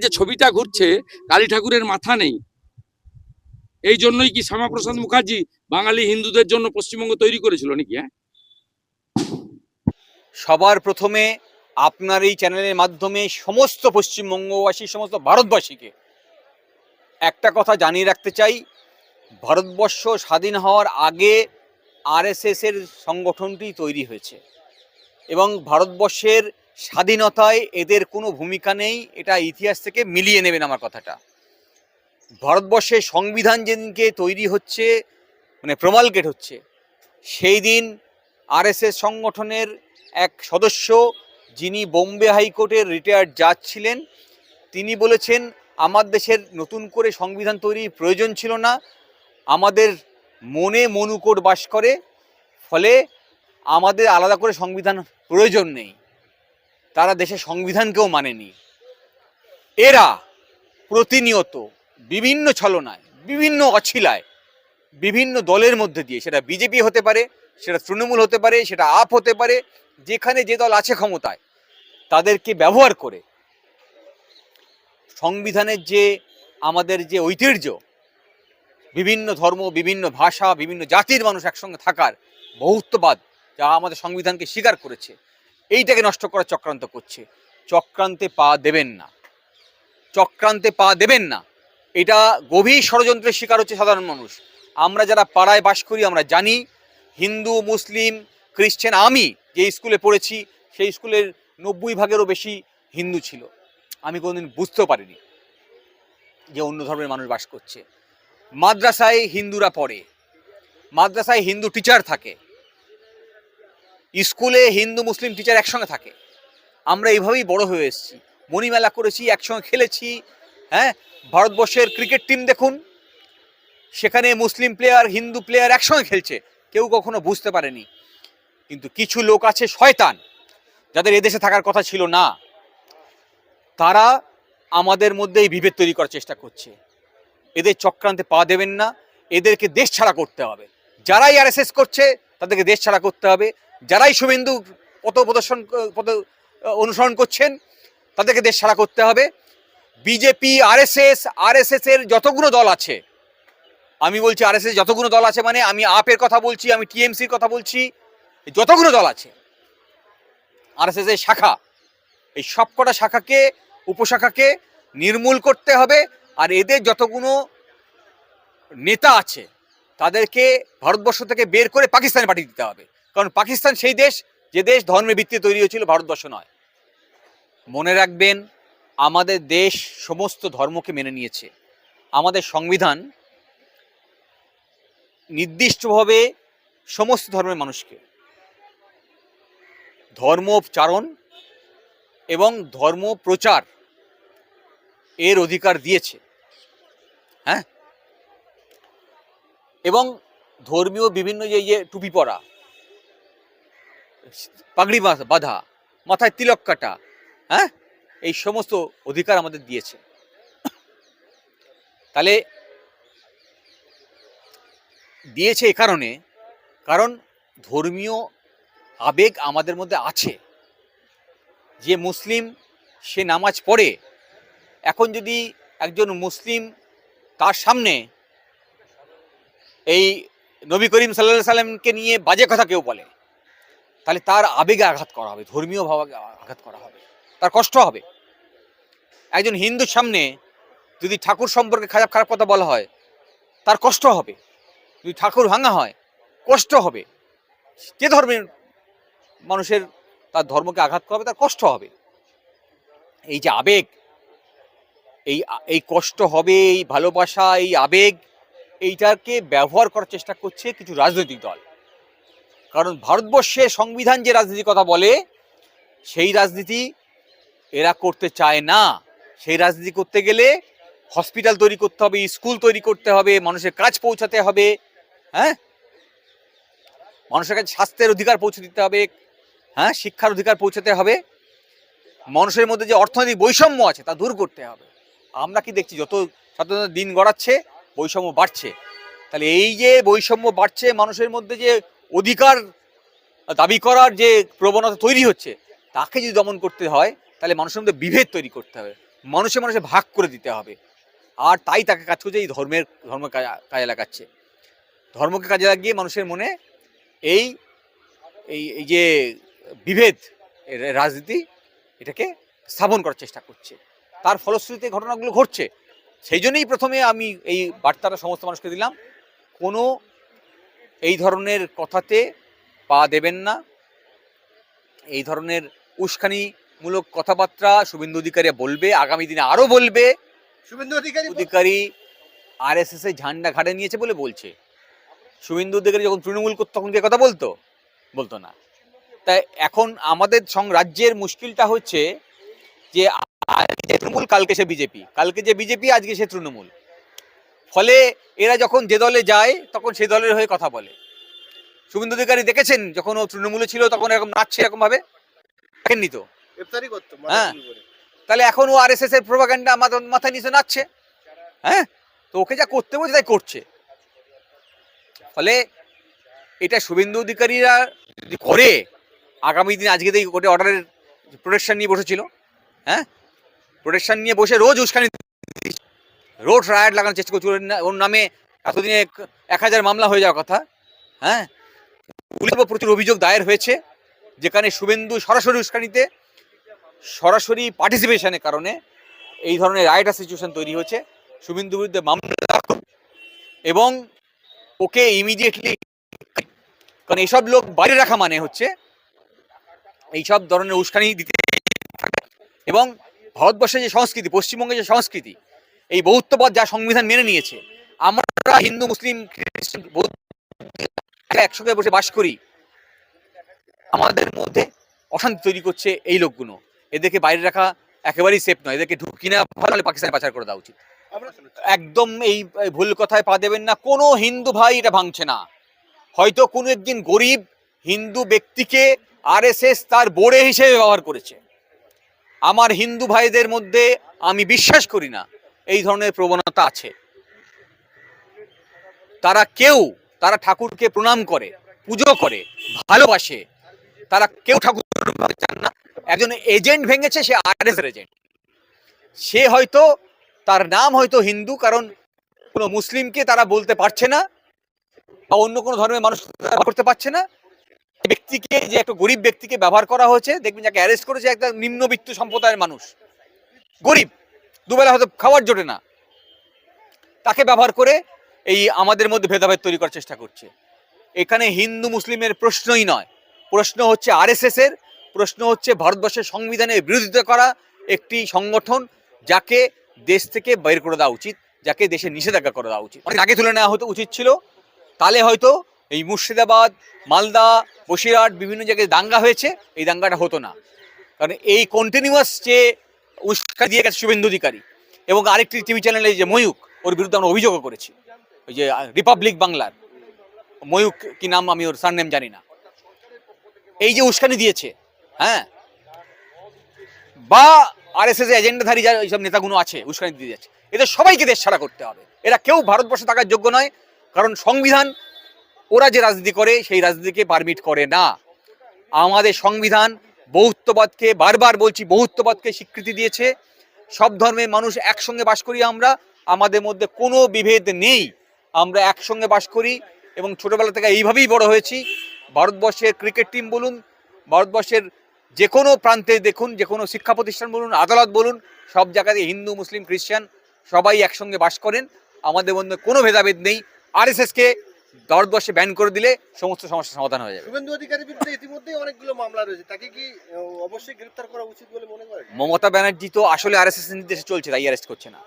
যে ছবিটা ঘুরছে কালী ঠাকুরের মাথা নেই, এই জন্যই কি শ্যামাপ্রসাদ মুখার্জি বাঙালি হিন্দুদের জন্য পশ্চিমবঙ্গ তৈরি করেছিল নাকি? হ্যাঁ, সবার প্রথমে আপনার এই চ্যানেলের মাধ্যমে সমস্ত পশ্চিমবঙ্গবাসী, সমস্ত ভারতবাসীকে একটা কথা জানিয়ে রাখতে চাই, ভারতবর্ষ স্বাধীন হওয়ার আগে আরএসএস এর সংগঠনটি তৈরি হয়েছে এবং ভারতবর্ষের স্বাধীনতায় এদের কোনো ভূমিকা নেই, এটা ইতিহাস থেকে মিলিয়ে নেবেন আমার কথাটা। ভারতবর্ষের সংবিধান যেদিনকে তৈরি হচ্ছে, মানে প্রমালগেট হচ্ছে, সেই দিন আরএসএস সংগঠনের এক সদস্য, যিনি বোম্বে হাইকোর্টের রিটায়ার্ড জাজ ছিলেন, তিনি বলেছেন আমার দেশের নতুন করে সংবিধান তৈরির প্রয়োজন ছিল না, আমাদের মনে মনুকোট বাস করে, ফলে আমাদের আলাদা করে সংবিধান প্রয়োজন নেই। তারা দেশের সংবিধানকেও মানেনি। এরা প্রতিনিয়ত বিভিন্ন ছলনায়, বিভিন্ন অছিলায়, বিভিন্ন দলের মধ্যে দিয়ে, সেটা বিজেপি হতে পারে, সেটা তৃণমূল হতে পারে, সেটা আপ হতে পারে, যেখানে যে দল আছে ক্ষমতায়, তাদেরকে ব্যবহার করে সংবিধানের যে আমাদের যে ঐতিহ্য, বিভিন্ন ধর্ম, বিভিন্ন ভাষা, বিভিন্ন জাতির মানুষ একসঙ্গে থাকার বহুত্ববাদ, যা আমাদের সংবিধানকে স্বীকার করেছে, এইটাকে নষ্ট করার চক্রান্ত করছে। চক্রান্তে পা দেবেন না, চক্রান্তে পা দেবেন না। এটা গভীর ষড়যন্ত্রের শিকার হচ্ছে সাধারণ মানুষ। আমরা যারা পাড়ায় বাস করি আমরা জানি, হিন্দু, মুসলিম, খ্রিশ্চান, আমি যে স্কুলে পড়েছি সেই স্কুলের 90% বেশি হিন্দু ছিল। আমি কোনোদিন বুঝতেও পারিনি যে অন্য ধর্মের মানুষ বাস করছে। মাদ্রাসায় হিন্দুরা পড়ে, মাদ্রাসায় হিন্দু টিচার থাকে, স্কুলে হিন্দু মুসলিম টিচার একসঙ্গে থাকে। আমরা এইভাবেই বড় হয়ে এসেছি, মণিমেলা করেছি, একসঙ্গে খেলেছি। হ্যাঁ, ভারতবর্ষের ক্রিকেট টিম দেখুন, সেখানে মুসলিম প্লেয়ার, হিন্দু প্লেয়ার একসঙ্গে খেলছে, কেউ কখনো বুঝতে পারেনি। কিন্তু কিছু লোক আছে শয়তান, যাদের এদেশে থাকার কথা ছিল না, তারা আমাদের মধ্যে এই বিভেদ তৈরি করার চেষ্টা করছে। এদের চক্রান্তে পা দেবেন না, এদেরকে দেশ ছাড়া করতে হবে। যারাই আরএসএস করছে তাদেরকে দেশ ছাড়া করতে হবে, যারাই শুভেন্দু পথ অনুসরণ করছেন তাদেরকে দেশ ছাড়া করতে হবে। বিজেপি, আরএসএস এর যতগুলো দল আছে, আমি বলছি আরএসএস যতগুলো দল আছে, মানে আমি আপের কথা বলছি, আমি টিএমসির কথা বলছি, যতগুলো দল আছে আরএসএস এর শাখা, এই সবকটা শাখাকে, উপশাখাকে নির্মূল করতে হবে। আর এদের যতগুলো নেতা আছে তাদেরকে ভারতবর্ষ থেকে বের করে পাকিস্তানে পাঠিয়ে দিতে হবে, কারণ পাকিস্তান সেই দেশ যে দেশ ধর্মের ভিত্তিতে তৈরি হয়েছিল, ভারতবর্ষ নয়। মনে রাখবেন, আমাদের দেশ সমস্ত ধর্মকে মেনে নিয়েছে। আমাদের সংবিধান নির্দিষ্টভাবে সমস্ত ধর্মের মানুষকে ধর্মোচ্চারণ এবং ধর্ম প্রচার এর অধিকার দিয়েছে। হ্যাঁ, এবং ধর্মীয় বিভিন্ন যে টুপি পরা, পাগড়ি বাঁধা, মাথায় তিলক কাটা, হ্যাঁ, এই সমস্ত অধিকার আমাদের দিয়েছে। তাহলে দিয়েছে এ কারণে, কারণ ধর্মীয় আবেগ আমাদের মধ্যে আছে। যে মুসলিম সে নামাজ পড়ে, এখন যদি একজন মুসলিম তার সামনে এই নবী করিম সাল্লাল্লাহু সাল্লামকে নিয়ে বাজে কথা কেউ বলে, তাহলে তার আবেগে আঘাত করা হবে, ধর্মীয় ভাবে আঘাত করা হবে, তার কষ্ট হবে। একজন হিন্দুর সামনে যদি ঠাকুর সম্পর্কে খারাপ খারাপ কথা বলা হয়, তার কষ্ট হবে। যদি ঠাকুর ভাঙা হয়, কষ্ট হবে। যে ধর্মের মানুষের তার ধর্মকে আঘাত করা হবে, তার কষ্ট হবে। এই যে আবেগ, এই কষ্ট হবে, এই ভালোবাসা, এই আবেগ, এইটাকে ব্যবহার করার চেষ্টা করছে কিছু রাজনৈতিক দল। কারণ ভারতবর্ষে সংবিধান যে রাজনীতির কথা বলে, সেই রাজনীতি এরা করতে চায় না। সেই রাজনীতি করতে গেলে হসপিটাল তৈরি করতে হবে, স্কুল তৈরি করতে হবে, মানুষের কাজ পৌঁছাতে হবে, হ্যাঁ, মানুষের কাছে স্বাস্থ্যের অধিকার পৌঁছে দিতে হবে, হ্যাঁ, শিক্ষার অধিকার পৌঁছাতে হবে, মানুষের মধ্যে যে অর্থনৈতিক বৈষম্য আছে তা দূর করতে হবে। আমরা কি দেখছি, যত ছাত্রদের দিন গড়াচ্ছে বৈষম্য বাড়ছে। তাহলে এই যে বৈষম্য বাড়ছে, মানুষের মধ্যে যে অধিকার দাবি করার যে প্রবণতা তৈরি হচ্ছে, তাকে যদি দমন করতে হয়, তাহলে মানুষের মধ্যে বিভেদ তৈরি করতে হবে। মানুষে মানুষে ভাগ করে দিতে হবে। আর তাই তাকে কাজ করছে, এই ধর্ম কাজে লাগাচ্ছে। ধর্মকে কাজে লাগিয়ে মানুষের মনে এই এই এই যে বিভেদ রাজনীতি, এটাকে স্থাপন করার চেষ্টা করছে। তার ফলশ্রুতিতে ঘটনাগুলো ঘটছে। সেই জন্যই প্রথমে আমি এই বার্তাটা সমস্ত মানুষকে দিলাম, কোনো এই ধরনের কথাতে পা দেবেন না। এই ধরনের উস্কানিমূলক কথাবার্তা শুভেন্দু অধিকারী বলবে, আগামী দিনে আরো বলবে। শুভেন্দু অধিকারী আরএসএস এর ঝান্ডা ঘাড়ে নিয়েছে বলে বলছে। শুভেন্দু অধিকারী যখন তৃণমূল করতো তখন কে কথা বলতো না। তাই এখন আমাদের রাজ্যের মুশকিলটা হচ্ছে যে আজকে তৃণমূল, কালকে সে বিজেপি, কালকে যে বিজেপি আজকে সে তৃণমূল। ফলে এরা যখন যে দলে যায় তখন সেই দলের হয়ে কথা বলে। শুভেন্দু অধিকারী দেখেছেন যখন ও তৃণমূলে ছিল তখন এরকম নাচছে, এরকম ভাবে দেখেননি তো? হ্যাঁ, তাহলে এখন ও আরএসএস এর প্রোপাগান্ডা মাথায় নিচে নাচছে। হ্যাঁ, তো ওকে যা করতে বলছে তাই করছে। ফলে এটা শুভেন্দু অধিকারীরা যদি করে, আগামী দিন আজকে থেকে কোর্টে অর্ডারের প্রোটেকশন নিয়ে বসেছিল। হ্যাঁ, প্রোটেকশন নিয়ে বসে রোজ উস্কানি, রোড রায়ট লাগানোর চেষ্টা করছে। ওর নামে এতদিনে 1000 মামলা হয়ে যাওয়ার কথা। হ্যাঁ, পুলিশের প্রচুর অভিযোগ দায়ের হয়েছে, যেখানে শুভেন্দু সরাসরি উস্কানিতে, সরাসরি পার্টিসিপেশনের কারণে এই ধরনের রায়টা সিচুয়েশন তৈরি হয়েছে। শুভেন্দুর বিরুদ্ধে মামলা এবং ওকে ইমিডিয়েটলি, কারণ এইসব লোক বাইরে রাখা মানে হচ্ছে এইসব ধরনের উস্কানি দিতে। এবং ভারতবর্ষের যে সংস্কৃতি, পশ্চিমবঙ্গের যে সংস্কৃতি, এই বহুত্ববাদ যা সংবিধান মেনে নিয়েছে, আমরা হিন্দু মুসলিম খ্রিস্টান একসঙ্গে বসে বাস করি, আমাদের মধ্যে অশান্তি তৈরি করছে এই লোকগুলো। এদেরকে বাইরে রাখা একেবারেই সেফ নয়। এদেরকে ঢুকি না, ভালো পাকিস্তানে পাচার করে দেওয়া উচিত। একদম এই ভুল কথায় পা দেবেন না। কোনো হিন্দু ভাই এটা ভাঙছে না। হয়তো কোনো একদিন গরিব হিন্দু ব্যক্তিকে আরএসএস তার বোড়ে হিসেবে ব্যবহার করেছে। আমার হিন্দু ভাইদের মধ্যে আমি বিশ্বাস করি না এই ধরনের প্রবণতা আছে। তারা ঠাকুরকে প্রণাম করে, পুজো করে, ভালোবাসে। তারা কেউ ঠাকুর চান না। একজন এজেন্ট ভেঙেছে, সে আরএসএস এজেন্ট। সে হয়তো তার নাম হয়তো হিন্দু, কারণ কোনো মুসলিমকে তারা বলতে পারছে না বা অন্য কোনো ধর্মের মানুষ করতে পারছে না। ব্যক্তিকে, যে একটা গরিব ব্যক্তিকে ব্যবহার করা হয়েছে, দেখবেন যাকে অ্যারেস্ট করেছে একটা নিম্নবিত্ত সম্প্রদায়ের মানুষ, গরিব, দুবেলা হয়তো খাবার জোটে না, তাকে ব্যবহার করে এই আমাদের মধ্যে ভেদাভেদ তৈরি করার চেষ্টা করছে। এখানে হিন্দু মুসলিমের প্রশ্নই নয়, প্রশ্ন হচ্ছে আরএসএস এর, প্রশ্ন হচ্ছে ভারতবর্ষের সংবিধানের বিরোধিতা করা একটি সংগঠন, যাকে দেশ থেকে বের করে দেওয়া উচিত, যাকে দেশে নিষেধাজ্ঞা করে দেওয়া উচিত। অনেক আগে তুলে নেওয়া হতো উচিত ছিল। তাহলে হয়তো এই মুর্শিদাবাদ, মালদা, বসিরহাট বিভিন্ন জায়গায় দাঙ্গা হয়েছে, এই দাঙ্গাটা হতো না। কারণ এই কন্টিনিউয়াস যে উস্কানি দিয়ে গেছে শুভেন্দু অধিকারী, এবং আরেকটি টিভি চ্যানেলে যে ময়ূক, ওর বিরুদ্ধে আমরা অভিযোগও করেছি। ওই যে রিপাবলিক বাংলার ময়ূক, কি নাম, আমি ওর সারনেম জানি না, এই যে উস্কানি দিয়েছে, হ্যাঁ, বা আরএসএস এজেন্ডাধারী যারা এইসব নেতাগুলো আছে উস্কানি দিয়ে যাচ্ছে, এদের সবাইকে দেশ ছাড়া করতে হবে। এরা কেউ ভারতবর্ষে থাকার যোগ্য নয়, কারণ সংবিধান ওরা যে রাজনীতি করে সেই রাজনীতিকে পারমিট করে না। আমাদের সংবিধান বহুত্ববাদকে, বারবার বলছি, বহুত্ববাদকে স্বীকৃতি দিয়েছে। সব ধর্মের মানুষ একসঙ্গে বাস করি আমরা, আমাদের মধ্যে কোনো বিভেদ নেই, আমরা একসঙ্গে বাস করি এবং ছোটবেলা থেকে এইভাবেই বড় হয়েছি। ভারতবর্ষের ক্রিকেট টিম বলুন, ভারতবর্ষের যে কোনো প্রান্তে দেখুন, যে কোনো শিক্ষা প্রতিষ্ঠান বলুন, আদালত বলুন, সব জায়গাতে হিন্দু মুসলিম খ্রিস্টান সবাই একসঙ্গে বাস করেন, আমাদের মধ্যে কোনো ভেদাভেদ নেই। আরএসএসকে ভারতবর্ষে ব্যান করে দিলে সমস্ত সমস্যার সমাধান হয়ে যাবে। শুভেন্দু অধিকারীর বিরুদ্ধে ইতিমধ্যেই অনেকগুলো মামলা রয়েছে, তাকে কি অবশ্যই গ্রেফতার করা উচিত বলে মনে করেন? মমতা ব্যানার্জি তো আসলে আরএসএস নির্দেশে চলছে, তাই অ্যারেস্ট করছে না।